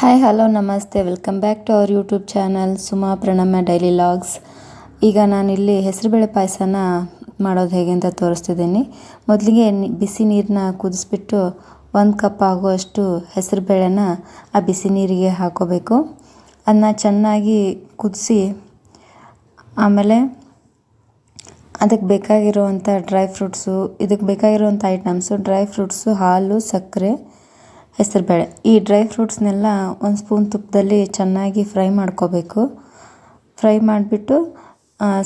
Hi hello ನಮಸ್ತೆ welcome back to our YouTube channel Suma Pranamya daily logs. ಈಗ ನಾನಿಲ್ಲಿ ಹೆಸರುಬೇಳೆ ಪಾಯಸನ ಮಾಡೋದು ಹೇಗೆ ಅಂತ ತೋರಿಸ್ತಿದ್ದೀನಿ. ಮೊದಲಿಗೆ ಬಿಸಿ ನೀರನ್ನ ಕುದಿಸ್ಬಿಟ್ಟು 1 ಕಪ್ ಆಗುವಷ್ಟು ಹೆಸರುಬೇಳೆನ ಆ ಬಿಸಿ ನೀರಿಗೆ ಹಾಕೋಬೇಕು. ಅದನ್ನ ಚೆನ್ನಾಗಿ ಕುದಿಸಿ ಆಮೇಲೆ ಅದಕ್ಕೆ ಬೇಕಾಗಿರುವಂಥ ಡ್ರೈ ಫ್ರೂಟ್ಸು, ಇದಕ್ಕೆ ಬೇಕಾಗಿರುವಂಥ ಐಟಮ್ಸು ಡ್ರೈ ಫ್ರೂಟ್ಸು, ಹಾಲು, ಸಕ್ಕರೆ, ಹೆಸರುಬೇಳೆ. ಈ ಡ್ರೈ ಫ್ರೂಟ್ಸ್ನೆಲ್ಲ 1 ಸ್ಪೂನ್ ತುಪ್ಪದಲ್ಲಿ ಚೆನ್ನಾಗಿ ಫ್ರೈ ಮಾಡ್ಕೋಬೇಕು. ಫ್ರೈ ಮಾಡಿಬಿಟ್ಟು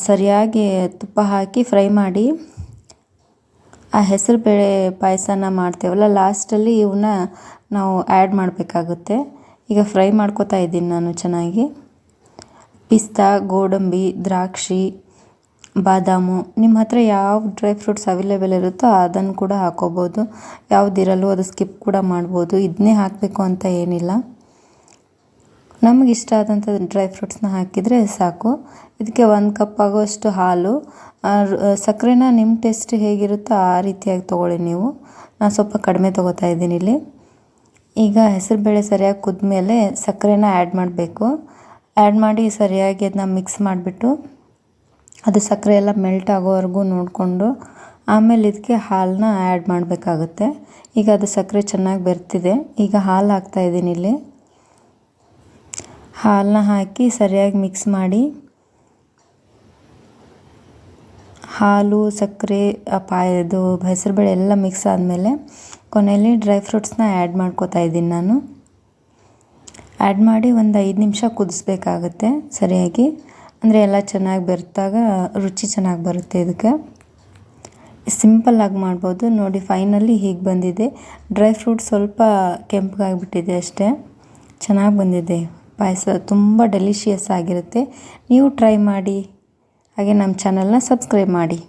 ಸರಿಯಾಗಿ ತುಪ್ಪ ಹಾಕಿ ಫ್ರೈ ಮಾಡಿ ಆ ಹೆಸರುಬೇಳೆ ಪಾಯಸನ ಮಾಡ್ತೇವಲ್ಲ ಲಾಸ್ಟಲ್ಲಿ ಇವನ್ನ ನಾವು ಆ್ಯಡ್ ಮಾಡಬೇಕಾಗುತ್ತೆ. ಈಗ ಫ್ರೈ ಮಾಡ್ಕೋತಾ ಇದ್ದೀನಿ ನಾನು ಚೆನ್ನಾಗಿ. ಪಿಸ್ತಾ, ಗೋಡಂಬಿ, ದ್ರಾಕ್ಷಿ, ಬಾದಾಮು, ನಿಮ್ಮ ಹತ್ರ ಯಾವ ಡ್ರೈ ಫ್ರೂಟ್ಸ್ ಅವೈಲೇಬಲ್ ಇರುತ್ತೋ ಅದನ್ನು ಕೂಡ ಹಾಕೋಬೋದು. ಯಾವುದಿರಲ್ವೋ ಅದು ಸ್ಕಿಪ್ ಕೂಡ ಮಾಡ್ಬೋದು. ಇದನ್ನೇ ಹಾಕಬೇಕು ಅಂತ ಏನಿಲ್ಲ. ನಮಗಿಷ್ಟ ಆದಂಥ ಡ್ರೈ ಫ್ರೂಟ್ಸ್ನ ಹಾಕಿದರೆ ಸಾಕು. ಇದಕ್ಕೆ 1 ಕಪ್ ಆಗೋಷ್ಟು ಹಾಲು, ಸಕ್ಕರೆನ ನಿಮ್ಮ ಟೇಸ್ಟ್ ಹೇಗಿರುತ್ತೋ ಆ ರೀತಿಯಾಗಿ ತೊಗೊಳ್ಳಿ ನೀವು. ನಾನು ಸ್ವಲ್ಪ ಕಡಿಮೆ ತೊಗೋತಾ ಇದ್ದೀನಿ ಇಲ್ಲಿ. ಈಗ ಹೆಸರುಬೇಳೆ ಸರಿಯಾಗಿ ಕುದ್ಮೇಲೆ ಸಕ್ಕರೆನ ಆ್ಯಡ್ ಮಾಡಬೇಕು. ಆ್ಯಡ್ ಮಾಡಿ ಸರಿಯಾಗಿ ಅದನ್ನ ಮಿಕ್ಸ್ ಮಾಡಿಬಿಟ್ಟು ಅದು ಸಕ್ಕರೆ ಎಲ್ಲ ಮೆಲ್ಟ್ ಆಗೋವರೆಗೂ ನೋಡಿಕೊಂಡು ಆಮೇಲೆ ಇದಕ್ಕೆ ಹಾಲನ್ನ ಆ್ಯಡ್ ಮಾಡಬೇಕಾಗುತ್ತೆ. ಈಗ ಅದು ಸಕ್ಕರೆ ಚೆನ್ನಾಗಿ ಬೆರ್ತಿದೆ. ಈಗ ಹಾಲು ಹಾಕ್ತಾಯಿದ್ದೀನಿ ಇಲ್ಲಿ. ಹಾಲನ್ನ ಹಾಕಿ ಸರಿಯಾಗಿ ಮಿಕ್ಸ್ ಮಾಡಿ ಹಾಲು, ಸಕ್ಕರೆ, ಇದು ಹೆಸರುಬೇಳೆ ಎಲ್ಲ ಮಿಕ್ಸ್ ಆದಮೇಲೆ ಕೊನೆಯಲ್ಲಿ ಡ್ರೈ ಫ್ರೂಟ್ಸ್ನ ಆ್ಯಡ್ ಮಾಡ್ಕೋತಾ ಇದ್ದೀನಿ ನಾನು. ಆ್ಯಡ್ ಮಾಡಿ ಒಂದು 5 ನಿಮಿಷ ಕುದಿಸ್ಬೇಕಾಗತ್ತೆ ಸರಿಯಾಗಿ. ಅಂದರೆ ಎಲ್ಲ ಚೆನ್ನಾಗಿ ಬೆರೆತಾಗ ರುಚಿ ಚೆನ್ನಾಗಿ ಬರುತ್ತೆ. ಇದಕ್ಕೆ ಸಿಂಪಲ್ಲಾಗಿ ಮಾಡ್ಬೋದು. ನೋಡಿ ಫೈನಲಿ ಹೀಗೆ ಬಂದಿದೆ. ಡ್ರೈ ಫ್ರೂಟ್ ಸ್ವಲ್ಪ ಕೆಂಪಗಾಗಿಬಿಟ್ಟಿದೆ ಅಷ್ಟೇ. ಚೆನ್ನಾಗಿ ಬಂದಿದೆ ಪಾಯಸ. ತುಂಬ ಡೆಲಿಷಿಯಸ್ ಆಗಿರುತ್ತೆ. ನೀವು ಟ್ರೈ ಮಾಡಿ. ಹಾಗೆ ನಮ್ಮ ಚಾನಲ್ನ ಸಬ್ಸ್ಕ್ರೈಬ್ ಮಾಡಿ.